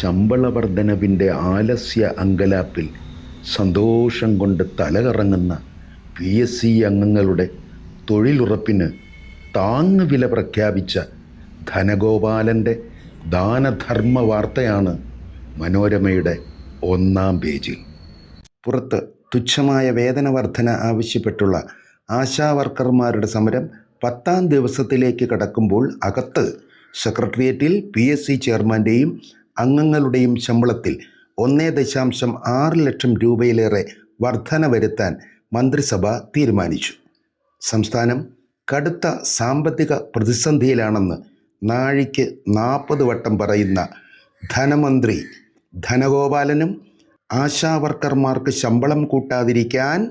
ശമ്പള വർധനവിൻ്റെ ആലസ്യ അങ്കലാപ്പിൽ സന്തോഷം കൊണ്ട് തലകറങ്ങുന്ന PSC അംഗങ്ങളുടെ തൊഴിലുറപ്പിന് താങ്ങുവില പ്രഖ്യാപിച്ച ധനഗോപാലൻ്റെ ദാനധർമ്മ വാർത്തയാണ് മനോരമയുടെ 1-ാം പേജിൽ. പുറത്ത് തുച്ഛമായ വേതന വർധന ആവശ്യപ്പെട്ടുള്ള ആശാവർക്കർമാരുടെ സമരം 10-ാം ദിവസത്തിലേക്ക് കടക്കുമ്പോൾ അകത്ത് സെക്രട്ടേറിയറ്റിൽ PSC ചെയർമാൻ്റെയും അംഗങ്ങളുടെയും ശമ്പളത്തിൽ 1.6 ലക്ഷം രൂപയിലേറെ വർധന വരുത്താൻ മന്ത്രിസഭ തീരുമാനിച്ചു. സംസ്ഥാനം കടുത്ത സാമ്പത്തിക പ്രതിസന്ധിയിലാണെന്ന് നാഴിക്ക് 40 വട്ടം പറയുന്ന ധനമന്ത്രി ധനഗോപാലനും ആശാവർക്കർമാർക്ക് ശമ്പളം കൂട്ടാതിരിക്കാൻ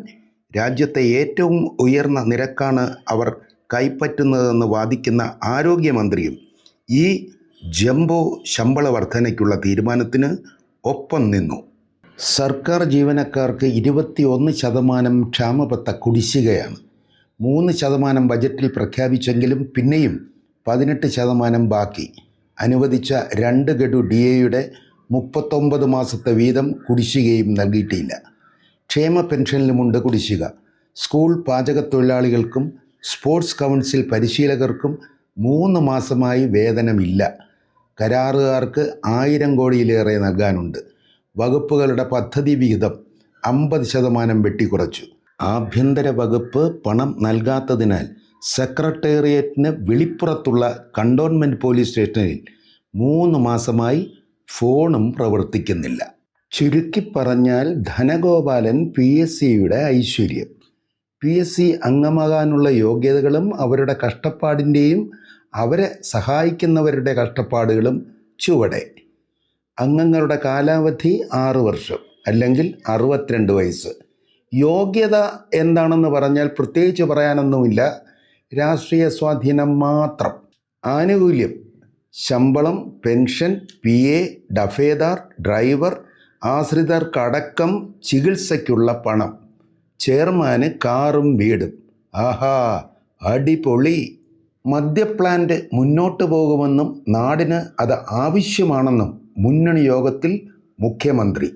രാജ്യത്തെ ഏറ്റവും ഉയർന്ന നിരക്കാണ് അവർ കൈപ്പറ്റുന്നതെന്ന് വാദിക്കുന്ന ആരോഗ്യമന്ത്രിയും ഈ ജംബോ ശമ്പള വർധനയ്ക്കുള്ള തീരുമാനത്തിന് ഒപ്പം നിന്നു. സർക്കാർ ജീവനക്കാർക്ക് 21% ക്ഷാമബത്ത കുടിശ്ശികയാണ്. 3% ബജറ്റിൽ പ്രഖ്യാപിച്ചെങ്കിലും പിന്നെയും 18% ബാക്കി. അനുവദിച്ച 2 ഗഡു DAയുടെ 39 മാസത്തെ വീതം കുടിശ്ശികയും നൽകിയിട്ടില്ല. ക്ഷേമ പെൻഷനിലുമുണ്ട് കുടിശ്ശിക. സ്കൂൾ പാചകത്തൊഴിലാളികൾക്കും സ്പോർട്സ് കൗൺസിൽ പരിശീലകർക്കും 3 മാസമായി വേതനമില്ല. കരാറുകാർക്ക് 1000 കോടിയിലേറെ നൽകാനുണ്ട്. വകുപ്പുകളുടെ പദ്ധതി വിഹിതം 50% വെട്ടിക്കുറച്ചു. ആഭ്യന്തര വകുപ്പ് പണം നൽകാത്തതിനാൽ സെക്രട്ടേറിയറ്റിന് വെളിപ്പുറത്തുള്ള കണ്ടോൺമെൻറ്റ് പോലീസ് സ്റ്റേഷനിൽ 3 മാസമായി ഫോണും പ്രവർത്തിക്കുന്നില്ല. ചുരുക്കി പറഞ്ഞാൽ ധനഗോപാലൻ PSCയുടെ ഐശ്വര്യം. PSC അംഗമാകാനുള്ള യോഗ്യതകളും അവരുടെ കഷ്ടപ്പാടിൻ്റെയും അവരെ സഹായിക്കുന്നവരുടെ കഷ്ടപ്പാടുകളും ചുവടെ. അംഗങ്ങളുടെ കാലാവധി 6 വർഷം അല്ലെങ്കിൽ 62 വയസ്സ്. യോഗ്യത എന്താണെന്ന് പറഞ്ഞാൽ പ്രത്യേകിച്ച് പറയാനൊന്നുമില്ല, രാഷ്ട്രീയ സ്വാധീനം മാത്രം. ആനുകൂല്യം ശമ്പളം, പെൻഷൻ, PA, ഡഫേദാർ, ഡ്രൈവർ, ആശ്രിതർക്കടക്കം ചികിത്സയ്ക്കുള്ള പണം. ചെയർമാന് കാറും വീടും. ആഹാ, അടിപൊളി. മദ്യപ്ലാന്റ് മുന്നോട്ട് പോകുമെന്നും നാടിന് അത് ആവശ്യമാണെന്നും മുന്നണി യോഗത്തിൽ മുഖ്യമന്ത്രി.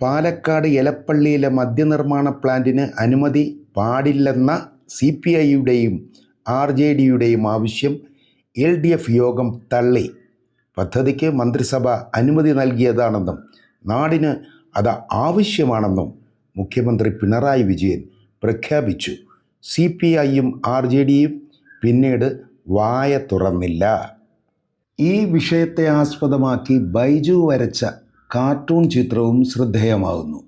പാലക്കാട് എലപ്പള്ളിയിലെ മദ്യനിർമ്മാണ പ്ലാന്റിന് അനുമതി പാടില്ലെന്ന CPIയുടെയും RJDയുടെയും ആവശ്യം LDF യോഗം തള്ളി. പദ്ധതിക്ക് മന്ത്രിസഭ അനുമതി നൽകിയതാണെന്നും നാടിന് അത് ആവശ്യമാണെന്നും മുഖ്യമന്ത്രി പിണറായി വിജയൻ പ്രഖ്യാപിച്ചു. CPIയും RJDയും പിന്നീട് വായ തുറന്നില്ല. ഈ വിഷയത്തെ ആസ്പദമാക്കി ബൈജു വരച്ച കാർട്ടൂൺ ചിത്രവും ശ്രദ്ധേയമാകുന്നു.